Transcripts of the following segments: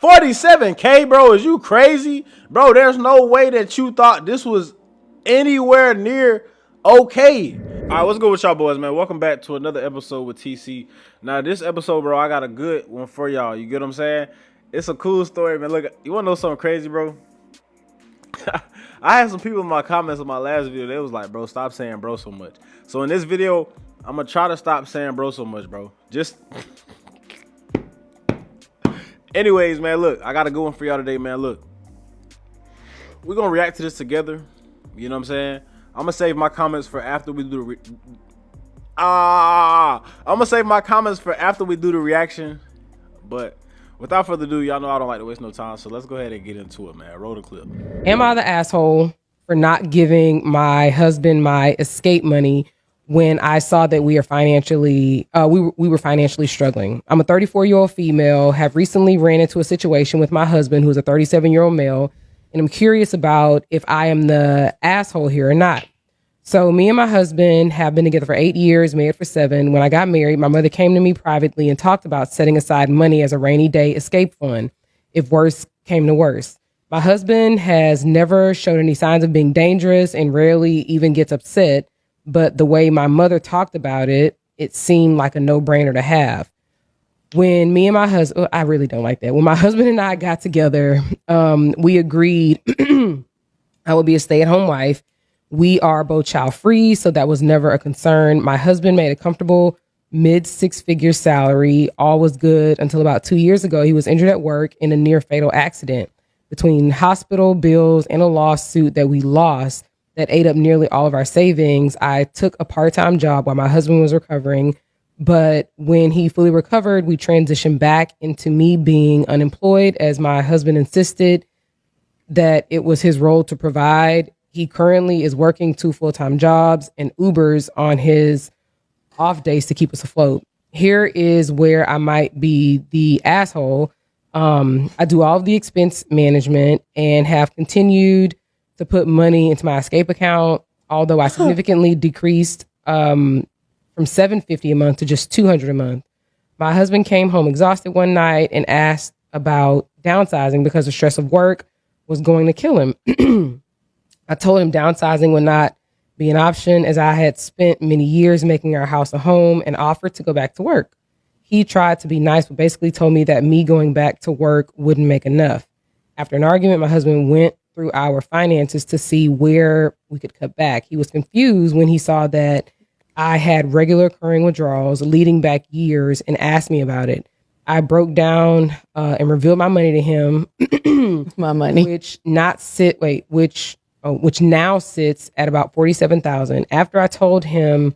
$47K, bro. Is you crazy? Bro, there's no way that you thought this was anywhere near okay. All right, what's good with y'all boys, man? Welcome back to another episode with TC. Now, this episode, bro, I got a good one for y'all. You get what I'm saying? It's a cool story, man. Look, you want to know something crazy, bro? I had some people in my comments on my last video. They was like, bro, stop saying bro so much. So in this video, I'm going to try to stop saying bro so much, bro. Just... Anyways, man, look, I got a good one for y'all today, man. Look, we're going to react to this together. You know what I'm saying? I'm going to save my comments for after we do the I'm going to save my comments for after we do the reaction. But without further ado, y'all know I don't like to waste no time. So let's go ahead and get into it, man. Roll the clip. Am I the asshole for not giving my husband my escape money when I saw that we are financially, we were financially struggling? I'm a 34-year-old female, have recently ran into a situation with my husband, who's a 37-year-old male, and I'm curious about if I am the asshole here or not. So me and my husband have been together for 8 years, married for 7. When I got married, my mother came to me privately and talked about setting aside money as a rainy day escape fund if worse came to worse. My husband has never showed any signs of being dangerous and rarely even gets upset. But the way my mother talked about it, it seemed like a no-brainer to have. When me and my husband, I really don't like that. When my husband and I got together, we agreed I would be a stay-at-home wife. We are both child-free, so that was never a concern. My husband made a comfortable mid-six-figure salary. All was good until about 2 years ago. He was injured at work in a near-fatal accident. Between hospital bills and a lawsuit that we lost, that ate up nearly all of our savings, I took a part-time job while my husband was recovering. But when he fully recovered, we transitioned back into me being unemployed, as my husband insisted that it was his role to provide. He currently is working 2 full-time jobs and Ubers on his off days to keep us afloat. Here is where I might be the asshole. I do all of the expense management and have continued to put money into my escape account, although I significantly decreased from $750 a month to just $200 a month. My husband came home exhausted one night and asked about downsizing because the stress of work was going to kill him. I told him downsizing would not be an option, as I had spent many years making our house a home, and offered to go back to work. He tried to be nice, but basically told me that me going back to work wouldn't make enough. After an argument, my husband went through our finances to see where we could cut back. He was confused when he saw that I had regular occurring withdrawals leading back years and asked me about it. I broke down and revealed my money to him. My money. Which now sits at about $47,000. After I told him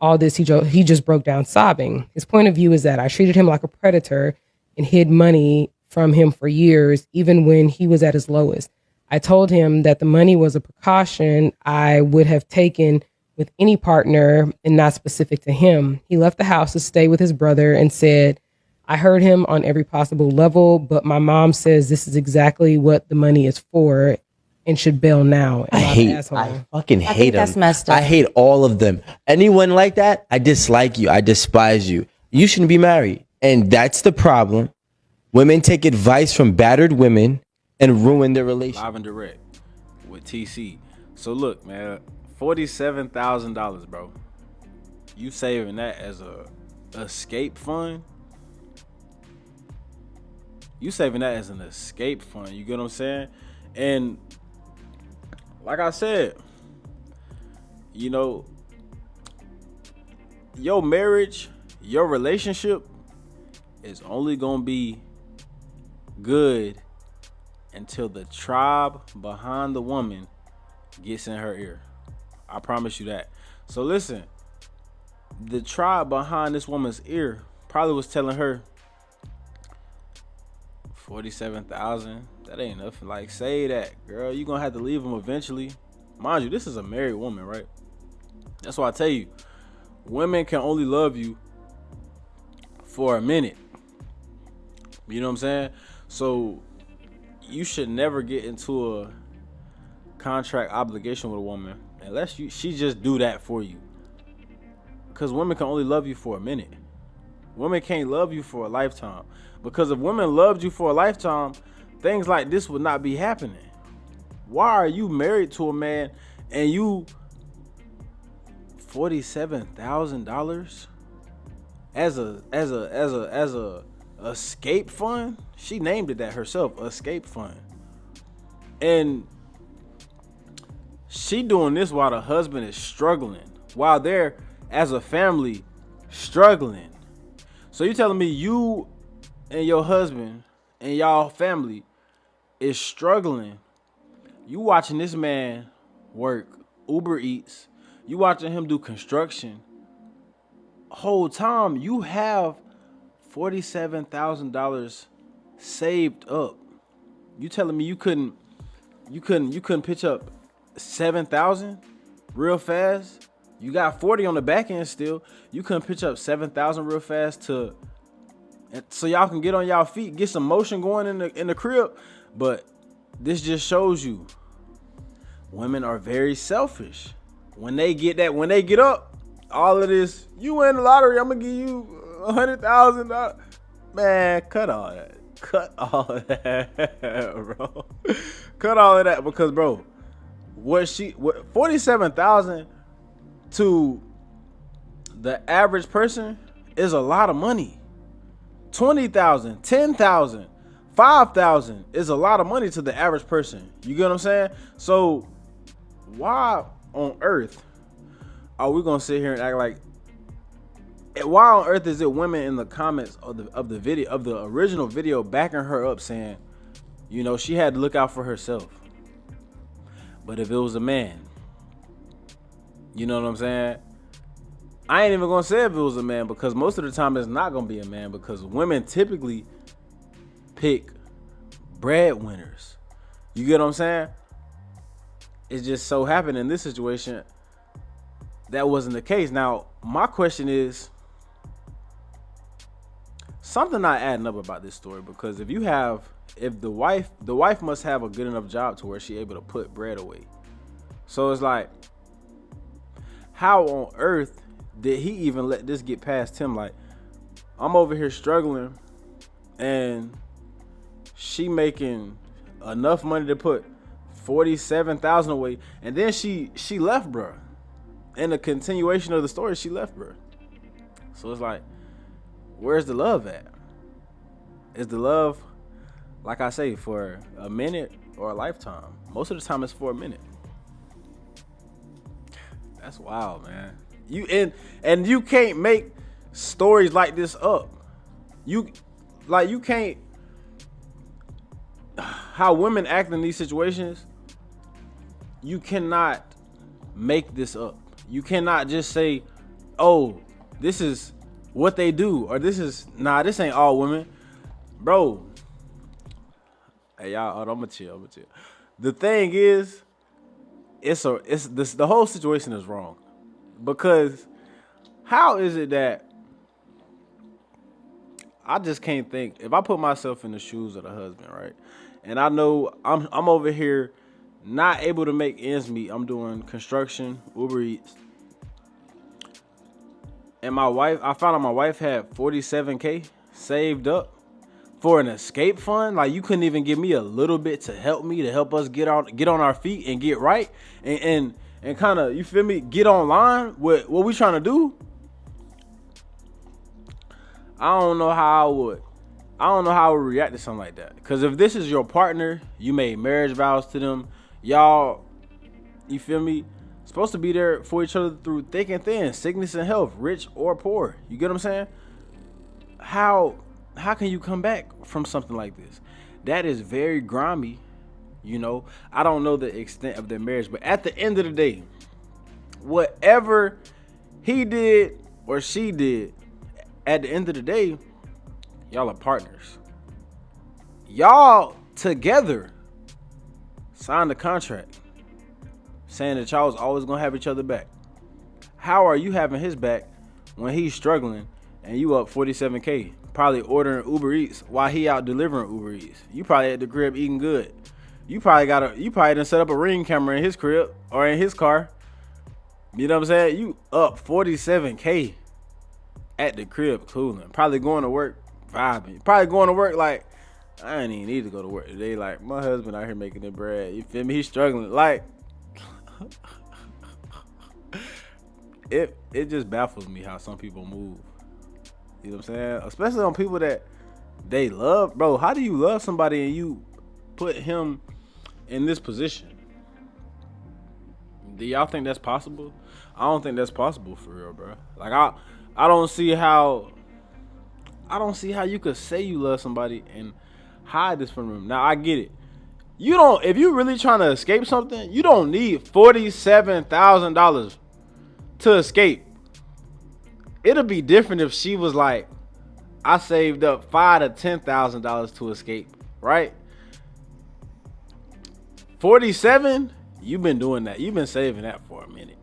all this, he just broke down sobbing. His point of view is that I treated him like a predator and hid money from him for years, even when he was at his lowest. I told him that the money was a precaution I would have taken with any partner and not specific to him. He left the house to stay with his brother and said, I heard him on every possible level, but my mom says this is exactly what the money is for and should bail now. I fucking hate them. That's messed up. I hate all of them. Anyone like that, I dislike you. I despise you. You shouldn't be married. And that's the problem. Women take advice from battered women and ruin their relationship. Live and direct with TC. So look, man, $47,000, bro. You saving that as a escape fund? You saving that as an escape fund? You get what I'm saying? And like I said, you know, your marriage, your relationship is only gonna be good until the tribe behind the woman gets in her ear. I promise you that. So listen, the tribe behind this woman's ear probably was telling her, 47,000, that ain't enough. Like, say that, girl, you gonna have to leave him eventually. Mind you, this is a married woman, right? That's why I tell you, women can only love you for a minute. You know what I'm saying? So you should never get into a contract obligation with a woman unless she just do that for you. Because women can only love you for a minute. Women can't love you for a lifetime. Because if women loved you for a lifetime, things like this would not be happening. Why are you married to a man and you $47,000 as a escape fund? She named it that herself, escape fund. And she doing this while the husband is struggling, while they're as a family struggling. So you telling me you and your husband and y'all family is struggling. You watching this man work Uber Eats. You watching him do construction. Whole time you have $47,000 saved up. You telling me you couldn't pitch up 7,000 real fast? You got 40 on the back end still. You couldn't pitch up 7,000 real fast so y'all can get on y'all feet, get some motion going in the crib. But this just shows you women are very selfish. When they get up, all of this, you win the lottery, I'm gonna give you $100,000. Man, cut all that. Cut all of that, bro. Cut all of that, because bro, what 47,000 to the average person is a lot of money. 20,000, 10,000, 5,000 is a lot of money to the average person. You get what I'm saying? So why on earth are we gonna sit here and act like? Why on earth is it women in the comments of the video, of the original video, backing her up, saying, you know, she had to look out for herself? But if it was a man, you know what I'm saying? I ain't even gonna say if it was a man, because most of the time it's not gonna be a man, because women typically pick breadwinners. You get what I'm saying? It just so happened in this situation that wasn't the case. Now, my question is, something not adding up about this story, because if the wife must have a good enough job to where she able to put bread away. So it's like, how on earth did he even let this get past him? Like, I'm over here struggling and she making enough money to put 47,000 away, and then she left, bro. In the continuation of the story, she left, bro. So it's like, where's the love at? Is the love, like I say, for a minute or a lifetime? Most of the time it's for a minute. That's wild, man. And you can't make stories like this up. You can't. How women act in these situations, you cannot make this up. You cannot just say, oh, this is what they do, or this ain't all women. Bro, hey y'all, I'm gonna chill. The thing is, the whole situation is wrong. Because how is it that I just can't think, if I put myself in the shoes of the husband, right? And I know I'm over here not able to make ends meet. I'm doing construction, Uber Eats. And I found out my wife had $47K saved up for an escape fund. Like, you couldn't even give me a little bit to help us get on our feet and get right and kind of, you feel me, get online with what we trying to do. I don't know how I would react to something like that. Because if this is your partner, you made marriage vows to them, y'all, you feel me, supposed to be there for each other through thick and thin, sickness and health, rich or poor. You get what I'm saying? How can you come back from something like this? That is very grimy. You know, I don't know the extent of their marriage, but at the end of the day, whatever he did or she did, at the end of the day, y'all are partners. Y'all together signed a contract saying that y'all was always gonna have each other back. How are you having his back when he's struggling and you up 47K, probably ordering Uber Eats while he out delivering Uber Eats? You probably at the crib eating good. You probably done set up a Ring camera in his crib or in his car. You know what I'm saying? You up 47K at the crib cooling, probably going to work vibing. Probably going to work like, I ain't even need to go to work today. Like, my husband out here making the bread. You feel me? He's struggling. Like, it just baffles me how some people move. You know what I'm saying? Especially on people that they love. Bro, how do you love somebody and you put him in this position? Do y'all think that's possible? I don't think that's possible for real, bro. Like, I don't see how you could say you love somebody and hide this from them. Now, I get it. If you really trying to escape something, you don't need $47,000 to escape. It'll be different if she was like, I saved up $5,000 to $10,000 to escape, right? 47, you've been doing that. You've been saving that for a minute.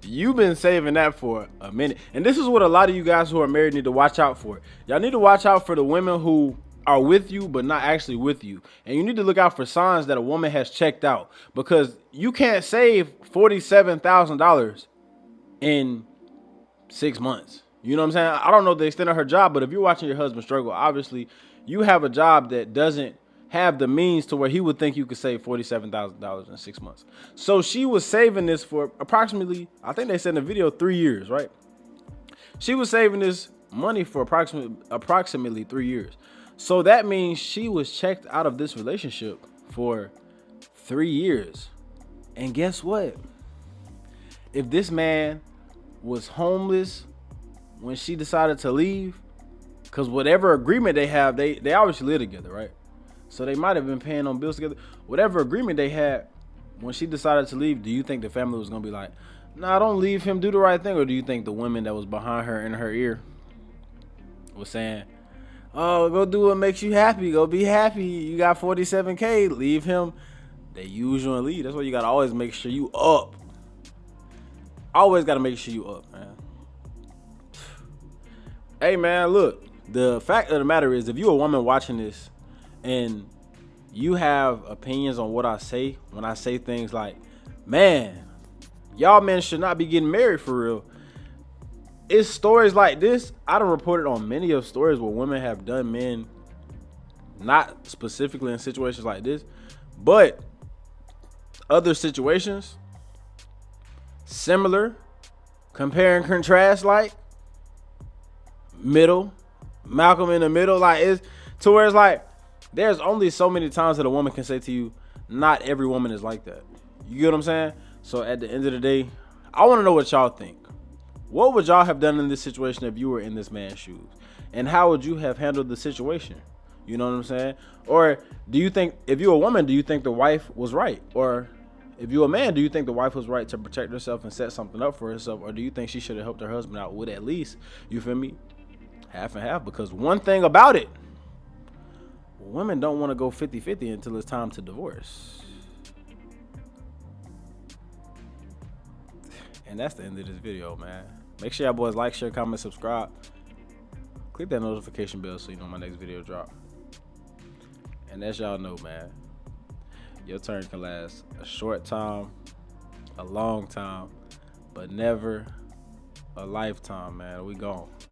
You've been saving that for a minute. And this is what a lot of you guys who are married need to watch out for. Y'all need to watch out for the women who are with you but not actually with you. And you need to look out for signs that a woman has checked out, because you can't save $47,000 in 6 months. You know what I'm saying? I don't know the extent of her job, but if you're watching your husband struggle, obviously you have a job that doesn't have the means to where he would think you could save $47,000 in 6 months. So she was saving this for approximately, I think they said in the video, 3 years, right? She was saving this money for approximately 3 years. So that means she was checked out of this relationship for 3 years. And guess what? If this man was homeless when she decided to leave, because whatever agreement they have, they obviously live together, right? So they might have been paying on bills together. Whatever agreement they had when she decided to leave, do you think the family was going to be like, nah, don't leave him, do the right thing? Or do you think the women that was behind her in her ear was saying, oh, go do what makes you happy. Go be happy. You got 47K. Leave him. They usually leave. That's why you got to always make sure you up. Always got to make sure you up, man. Hey, man, look. The fact of the matter is, if you a woman watching this and you have opinions on what I say when I say things like, man, y'all men should not be getting married for real. It's stories like this. I done reported on many of stories where women have done men, not specifically in situations like this, but other situations, similar, compare and contrast, like middle, Malcolm in the middle, like it's to where it's like, there's only so many times that a woman can say to you, not every woman is like that. You get what I'm saying? So at the end of the day, I want to know what y'all think. What would y'all have done in this situation if you were in this man's shoes? And how would you have handled the situation? You know what I'm saying? Or do you think, if you're a woman, do you think the wife was right? Or if you're a man, do you think the wife was right to protect herself and set something up for herself? Or do you think she should have helped her husband out with at least, you feel me, half and half? Because one thing about it, women don't want to go 50-50 until it's time to divorce. And that's the end of this video, man. Make sure y'all boys like, share, comment, subscribe. Click that notification bell so you know my next video drop. And as y'all know, man, your turn can last a short time, a long time, but never a lifetime, man. We gone.